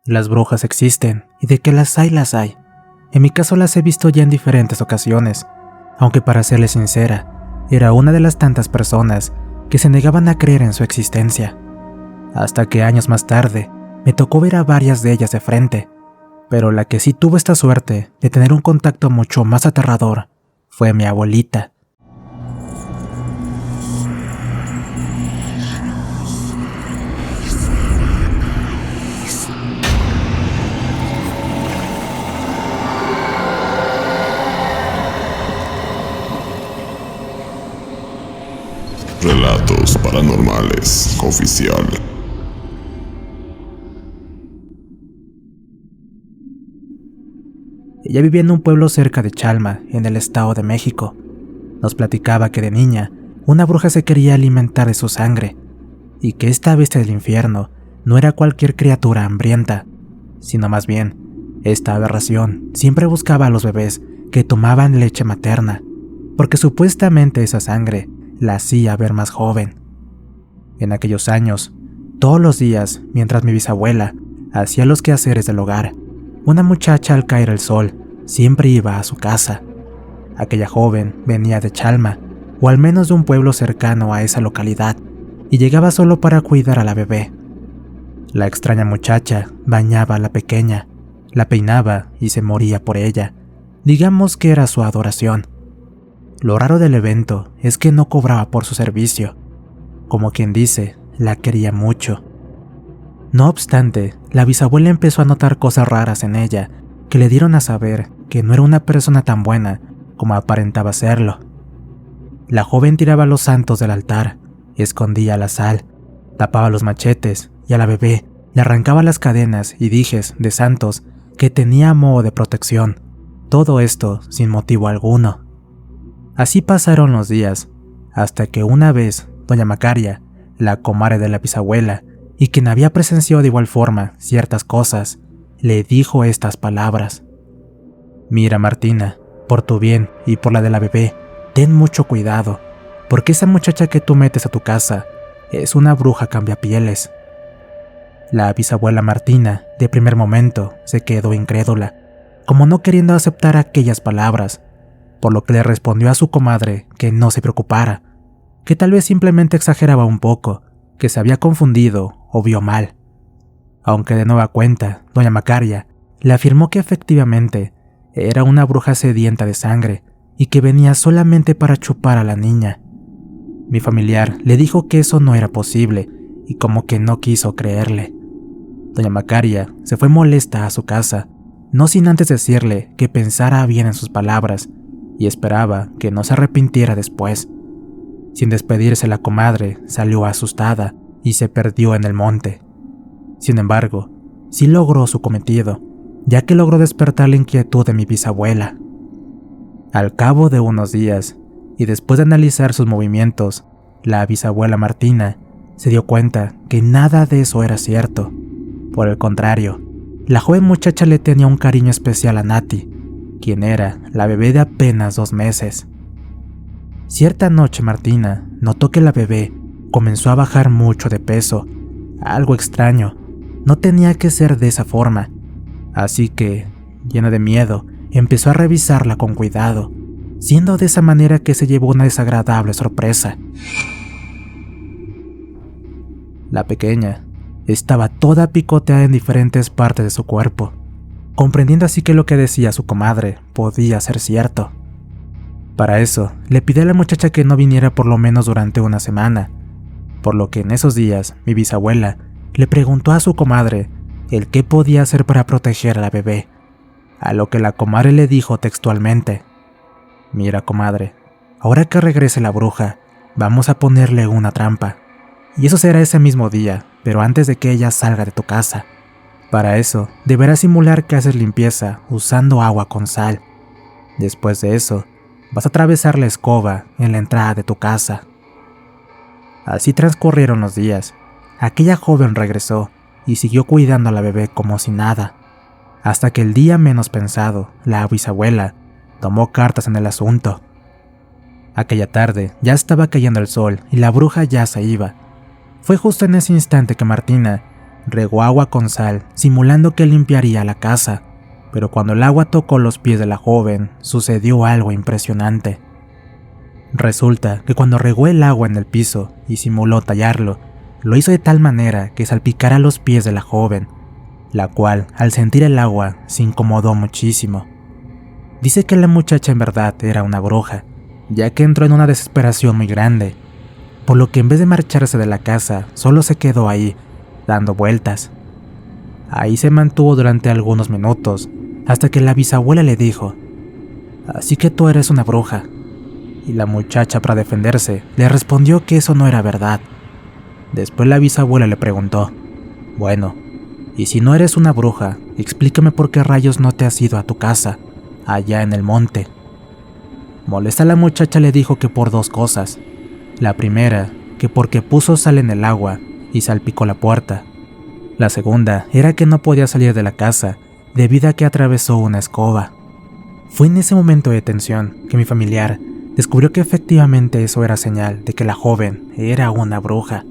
Las brujas existen, y de que las hay. En mi caso las he visto ya en diferentes ocasiones, aunque para serle sincera, era una de las tantas personas que se negaban a creer en su existencia. Hasta que años más tarde, me tocó ver a varias de ellas de frente, pero la que sí tuvo esta suerte de tener un contacto mucho más aterrador fue mi abuelita. Relatos Paranormales Oficial. Ella vivía en un pueblo cerca de Chalma, en el Estado de México. Nos platicaba que de niña, una bruja se quería alimentar de su sangre, y que esta bestia del infierno no era cualquier criatura hambrienta, sino más bien, esta aberración siempre buscaba a los bebés que tomaban leche materna, porque supuestamente esa sangre la hacía ver más joven. En aquellos años, todos los días, mientras mi bisabuela hacía los quehaceres del hogar, una muchacha al caer el sol siempre iba a su casa. Aquella joven venía de Chalma, o al menos de un pueblo cercano a esa localidad, y llegaba solo para cuidar a la bebé. La extraña muchacha bañaba a la pequeña, la peinaba y se moría por ella. Digamos que era su adoración. Lo raro del evento es que no cobraba por su servicio. Como quien dice, la quería mucho. No obstante, la bisabuela empezó a notar cosas raras en ella que le dieron a saber que no era una persona tan buena como aparentaba serlo. La joven tiraba los santos del altar, escondía la sal, tapaba los machetes y a la bebé le arrancaba las cadenas y dijes de santos que tenía a modo de protección. Todo esto sin motivo alguno. Así pasaron los días, hasta que una vez doña Macaria, la comadre de la bisabuela, y quien había presenciado de igual forma ciertas cosas, le dijo estas palabras: «Mira, Martina, por tu bien y por la de la bebé, ten mucho cuidado, porque esa muchacha que tú metes a tu casa es una bruja cambiapieles». La bisabuela Martina, de primer momento, se quedó incrédula, como no queriendo aceptar aquellas palabras, por lo que le respondió a su comadre que no se preocupara, que tal vez simplemente exageraba un poco, que se había confundido o vio mal. Aunque de nueva cuenta, doña Macaria le afirmó que efectivamente era una bruja sedienta de sangre y que venía solamente para chupar a la niña. Mi familiar le dijo que eso no era posible y como que no quiso creerle. Doña Macaria se fue molesta a su casa, no sin antes decirle que pensara bien en sus palabras y esperaba que no se arrepintiera después. Sin despedirse, la comadre salió asustada y se perdió en el monte. Sin embargo, sí logró su cometido, ya que logró despertar la inquietud de mi bisabuela. Al cabo de unos días, y después de analizar sus movimientos, la bisabuela Martina se dio cuenta que nada de eso era cierto. Por el contrario, la joven muchacha le tenía un cariño especial a Nati, quien era la bebé de apenas 2 meses. Cierta noche Martina notó que la bebé comenzó a bajar mucho de peso, algo extraño, no tenía que ser de esa forma, así que, llena de miedo, empezó a revisarla con cuidado, siendo de esa manera que se llevó una desagradable sorpresa. La pequeña estaba toda picoteada en diferentes partes de su cuerpo, comprendiendo así que lo que decía su comadre podía ser cierto. Para eso, le pidió a la muchacha que no viniera por lo menos durante una semana, por lo que en esos días mi bisabuela le preguntó a su comadre el qué podía hacer para proteger a la bebé, a lo que la comadre le dijo textualmente: «Mira, comadre, ahora que regrese la bruja, vamos a ponerle una trampa, y eso será ese mismo día, pero antes de que ella salga de tu casa. Para eso, deberás simular que haces limpieza usando agua con sal. Después de eso, vas a atravesar la escoba en la entrada de tu casa». Así transcurrieron los días. Aquella joven regresó y siguió cuidando a la bebé como si nada, hasta que el día menos pensado, la bisabuela tomó cartas en el asunto. Aquella tarde ya estaba cayendo el sol y la bruja ya se iba. Fue justo en ese instante que Martina regó agua con sal, simulando que limpiaría la casa, pero cuando el agua tocó los pies de la joven, sucedió algo impresionante. Resulta que cuando regó el agua en el piso y simuló tallarlo, lo hizo de tal manera que salpicara los pies de la joven, la cual, al sentir el agua, se incomodó muchísimo. Dice que la muchacha en verdad era una bruja, ya que entró en una desesperación muy grande, por lo que en vez de marcharse de la casa, solo se quedó ahí, dando vueltas. Ahí se mantuvo durante algunos minutos, hasta que la bisabuela le dijo: «Así que tú eres una bruja». Y la muchacha, para defenderse, le respondió que eso no era verdad. Después la bisabuela le preguntó: «Bueno, y si no eres una bruja, explícame por qué rayos no te has ido a tu casa, allá en el monte». Molesta, la muchacha le dijo que por dos cosas. La primera, que porque puso sal en el agua y salpicó la puerta. La segunda era que no podía salir de la casa debido a que atravesó una escoba. Fue en ese momento de tensión que mi familiar descubrió que efectivamente eso era señal de que la joven era una bruja.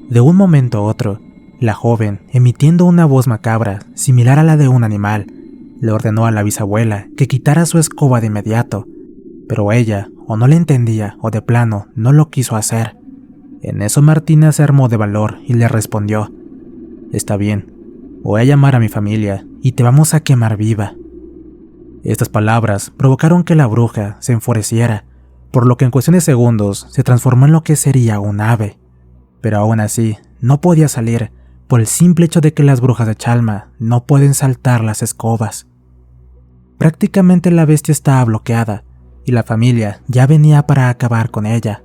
De un momento a otro, la joven, emitiendo una voz macabra similar a la de un animal, le ordenó a la bisabuela que quitara su escoba de inmediato, pero ella o no le entendía o de plano no lo quiso hacer. En eso Martina se armó de valor y le respondió: «Está bien, voy a llamar a mi familia y te vamos a quemar viva». Estas palabras provocaron que la bruja se enfureciera, por lo que en cuestión de segundos se transformó en lo que sería un ave. Pero aún así, no podía salir por el simple hecho de que las brujas de Chalma no pueden saltar las escobas. Prácticamente la bestia estaba bloqueada y la familia ya venía para acabar con ella.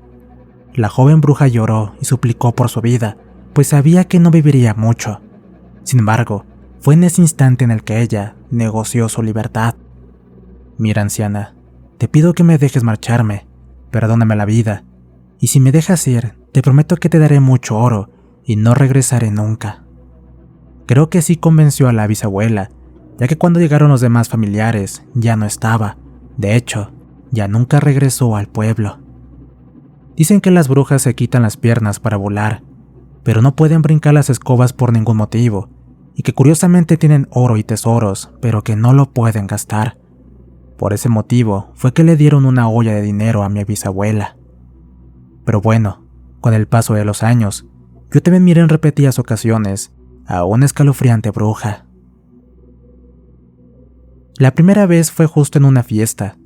La joven bruja lloró y suplicó por su vida, pues sabía que no viviría mucho. Sin embargo, fue en ese instante en el que ella negoció su libertad. «Mira, anciana, te pido que me dejes marcharme, perdóname la vida, y si me dejas ir, te prometo que te daré mucho oro y no regresaré nunca». Creo que sí convenció a la bisabuela, ya que cuando llegaron los demás familiares ya no estaba. De hecho, ya nunca regresó al pueblo. Dicen que las brujas se quitan las piernas para volar, pero no pueden brincar las escobas por ningún motivo, y que curiosamente tienen oro y tesoros, pero que no lo pueden gastar. Por ese motivo fue que le dieron una olla de dinero a mi bisabuela. Pero bueno, con el paso de los años, yo también miré en repetidas ocasiones a una escalofriante bruja. La primera vez fue justo en una fiesta.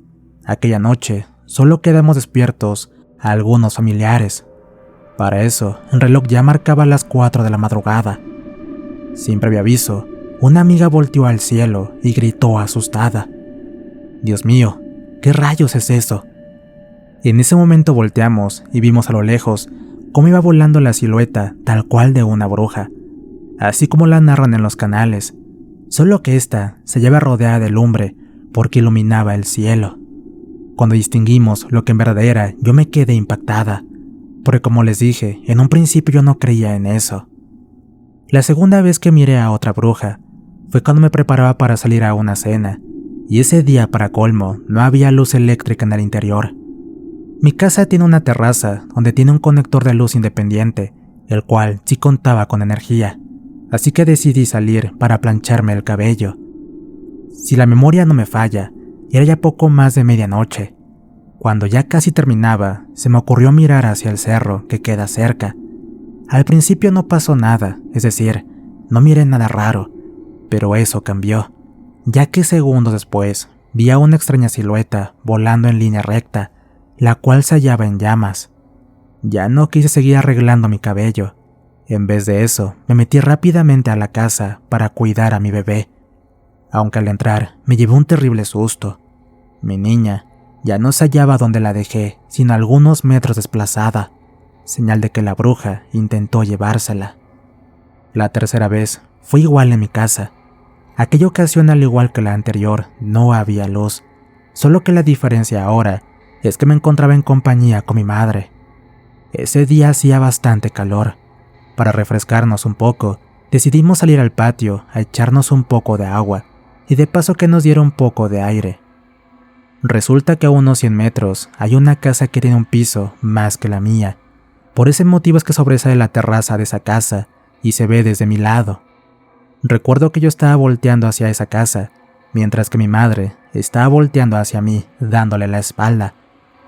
Aquella noche solo quedamos despiertos a algunos familiares. Para eso, el reloj ya marcaba las 4 de la madrugada. Sin previo aviso, una amiga volteó al cielo y gritó asustada: «Dios mío, ¿qué rayos es eso?». En ese momento volteamos y vimos a lo lejos cómo iba volando la silueta tal cual de una bruja, así como la narran en los canales, solo que esta se lleva rodeada de lumbre porque iluminaba el cielo. Cuando distinguimos lo que en verdad era, yo me quedé impactada, porque como les dije, en un principio yo no creía en eso. La segunda vez que miré a otra bruja fue cuando me preparaba para salir a una cena, y ese día, para colmo, no había luz eléctrica en el interior. Mi casa tiene una terraza donde tiene un conector de luz independiente, el cual sí contaba con energía, así que decidí salir para plancharme el cabello. Si la memoria no me falla, era ya poco más de medianoche. Cuando ya casi terminaba, se me ocurrió mirar hacia el cerro que queda cerca. Al principio no pasó nada, es decir, no miré nada raro, pero eso cambió, ya que segundos después vi a una extraña silueta volando en línea recta, la cual se hallaba en llamas. Ya no quise seguir arreglando mi cabello. En vez de eso, me metí rápidamente a la casa para cuidar a mi bebé. Aunque al entrar me llevé un terrible susto. Mi niña ya no se hallaba donde la dejé, sino algunos metros desplazada, señal de que la bruja intentó llevársela. La tercera vez fue igual en mi casa. Aquella ocasión, al igual que la anterior, no había luz, solo que la diferencia ahora es que me encontraba en compañía con mi madre. Ese día hacía bastante calor. Para refrescarnos un poco, decidimos salir al patio a echarnos un poco de agua, y de paso que nos diera un poco de aire. Resulta que a unos 100 metros hay una casa que tiene un piso más que la mía. Por ese motivo es que sobresale la terraza de esa casa, y se ve desde mi lado. Recuerdo que yo estaba volteando hacia esa casa, mientras que mi madre estaba volteando hacia mí, dándole la espalda,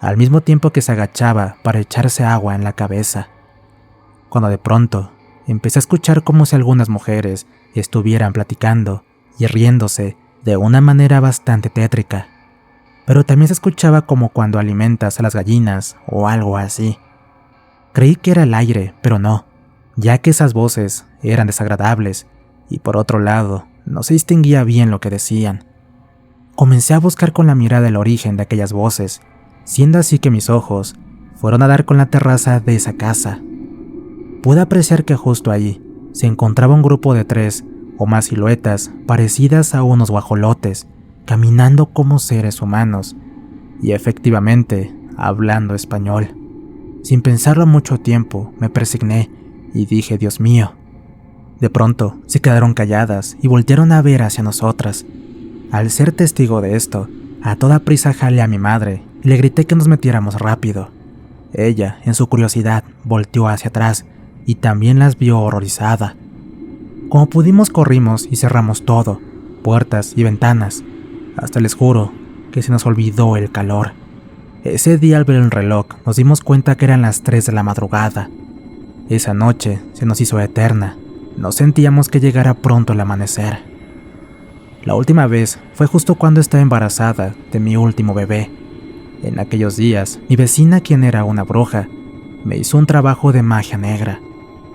al mismo tiempo que se agachaba para echarse agua en la cabeza. Cuando de pronto empecé a escuchar como si algunas mujeres estuvieran platicando y riéndose de una manera bastante tétrica, pero también se escuchaba como cuando alimentas a las gallinas o algo así. Creí que era el aire, pero no, ya que esas voces eran desagradables y por otro lado no se distinguía bien lo que decían. Comencé a buscar con la mirada el origen de aquellas voces, siendo así que mis ojos fueron a dar con la terraza de esa casa. Pude apreciar que justo allí se encontraba un grupo de 3 o más siluetas parecidas a unos guajolotes, caminando como seres humanos, y efectivamente hablando español. Sin pensarlo mucho tiempo, me persigné y dije: Dios mío. De pronto se quedaron calladas y voltearon a ver hacia nosotras. Al ser testigo de esto, a toda prisa jalé a mi madre y le grité que nos metiéramos rápido. Ella, en su curiosidad, volteó hacia atrás y también las vio horrorizada. Como pudimos corrimos y cerramos todo, puertas y ventanas. Hasta les juro que se nos olvidó el calor. Ese día al ver el reloj nos dimos cuenta que eran las 3 de la madrugada. Esa noche se nos hizo eterna. No sentíamos que llegara pronto el amanecer. La última vez fue justo cuando estaba embarazada de mi último bebé. En aquellos días, mi vecina, quien era una bruja, me hizo un trabajo de magia negra,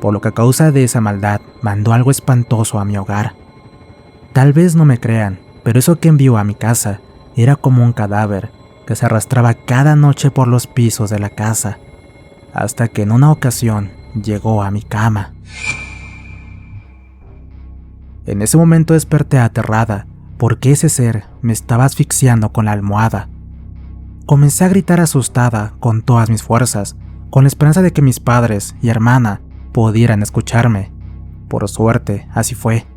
por lo que a causa de esa maldad mandó algo espantoso a mi hogar. Tal vez no me crean, pero eso que envió a mi casa era como un cadáver que se arrastraba cada noche por los pisos de la casa, hasta que en una ocasión llegó a mi cama. En ese momento desperté aterrada, porque ese ser me estaba asfixiando con la almohada. Comencé a gritar asustada con todas mis fuerzas, con la esperanza de que mis padres y hermana pudieran escucharme. Por suerte, así fue,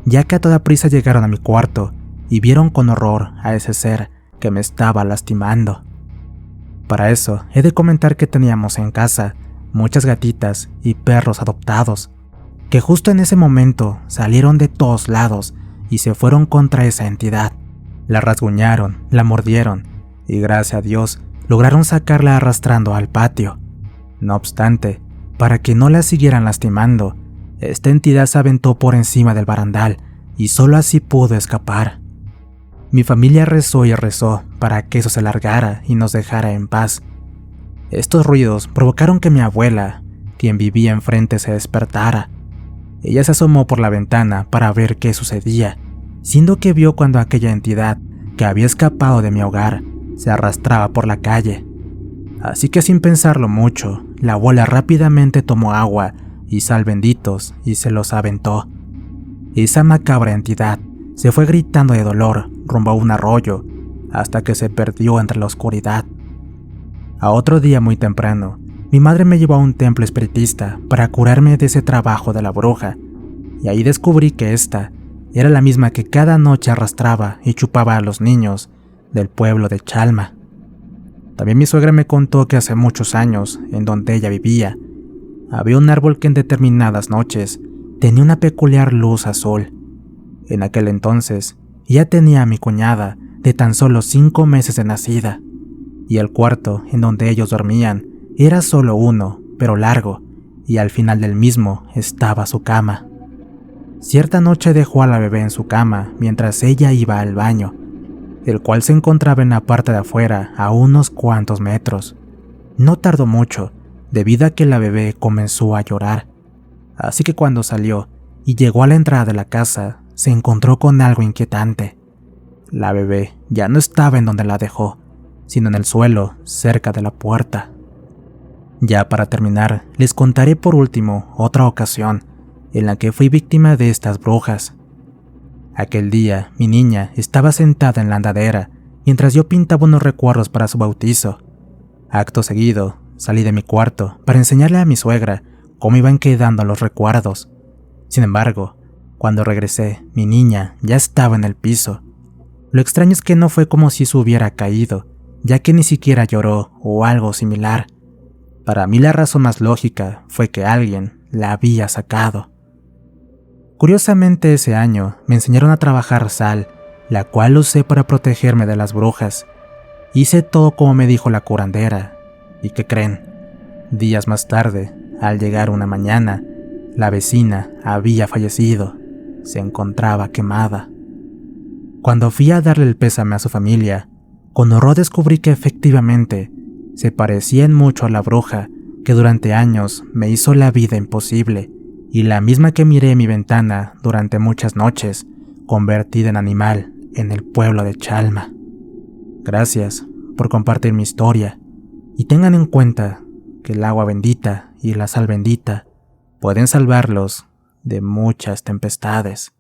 ya que a toda prisa llegaron a mi cuarto y vieron con horror a ese ser que me estaba lastimando. Para eso, he de comentar que teníamos en casa muchas gatitas y perros adoptados, que justo en ese momento salieron de todos lados y se fueron contra esa entidad. La rasguñaron, la mordieron y gracias a Dios lograron sacarla arrastrando al patio. No obstante, para que no la siguieran lastimando, esta entidad se aventó por encima del barandal y solo así pudo escapar. Mi familia rezó y rezó para que eso se largara y nos dejara en paz. Estos ruidos provocaron que mi abuela, quien vivía enfrente, se despertara. Ella se asomó por la ventana para ver qué sucedía, siendo que vio cuando aquella entidad, que había escapado de mi hogar, se arrastraba por la calle. Así que sin pensarlo mucho, la abuela rápidamente tomó agua y sal benditos y se los aventó. Esa macabra entidad se fue gritando de dolor rumbo a un arroyo, hasta que se perdió entre la oscuridad. A otro día muy temprano, mi madre me llevó a un templo espiritista para curarme de ese trabajo de la bruja, y ahí descubrí que esta era la misma que cada noche arrastraba y chupaba a los niños del pueblo de Chalma. También mi suegra me contó que hace muchos años, en donde ella vivía, había un árbol que en determinadas noches tenía una peculiar luz azul. En aquel entonces, ella tenía a mi cuñada de tan solo 5 meses de nacida, y el cuarto en donde ellos dormían era solo uno, pero largo, y al final del mismo estaba su cama. Cierta noche dejó a la bebé en su cama mientras ella iba al baño, el cual se encontraba en la parte de afuera a unos cuantos metros. No tardó mucho, debido a que la bebé comenzó a llorar, así que cuando salió y llegó a la entrada de la casa, se encontró con algo inquietante. La bebé ya no estaba en donde la dejó, sino en el suelo, cerca de la puerta. Ya para terminar, les contaré por último otra ocasión en la que fui víctima de estas brujas. Aquel día, mi niña estaba sentada en la andadera mientras yo pintaba unos recuerdos para su bautizo. Acto seguido, salí de mi cuarto para enseñarle a mi suegra cómo iban quedando los recuerdos. Sin embargo, cuando regresé, mi niña ya estaba en el piso. Lo extraño es que no fue como si se hubiera caído, ya que ni siquiera lloró o algo similar. Para mí la razón más lógica fue que alguien la había sacado. Curiosamente, ese año me enseñaron a trabajar sal, la cual usé para protegerme de las brujas. Hice todo como me dijo la curandera. ¿Y qué creen? Días más tarde, al llegar una mañana, la vecina había fallecido. Se encontraba quemada. Cuando fui a darle el pésame a su familia, con horror descubrí que efectivamente se parecían mucho a la bruja que durante años me hizo la vida imposible, y la misma que miré en mi ventana durante muchas noches, convertida en animal en el pueblo de Chalma. Gracias por compartir mi historia, y tengan en cuenta que el agua bendita y la sal bendita pueden salvarlos de muchas tempestades.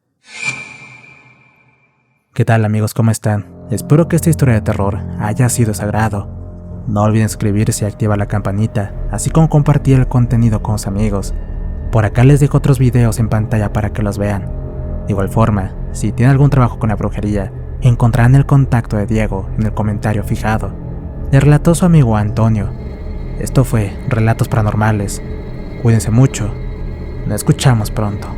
¿Qué tal, amigos? ¿Cómo están? Espero que esta historia de terror haya sido de su agrado. No olviden suscribirse y activar la campanita, así como compartir el contenido con sus amigos. Por acá les dejo otros videos en pantalla para que los vean. De igual forma, si tienen algún trabajo con la brujería, encontrarán el contacto de Diego en el comentario fijado. Le relató su amigo Antonio. Esto fue Relatos Paranormales. Cuídense mucho. Nos escuchamos pronto.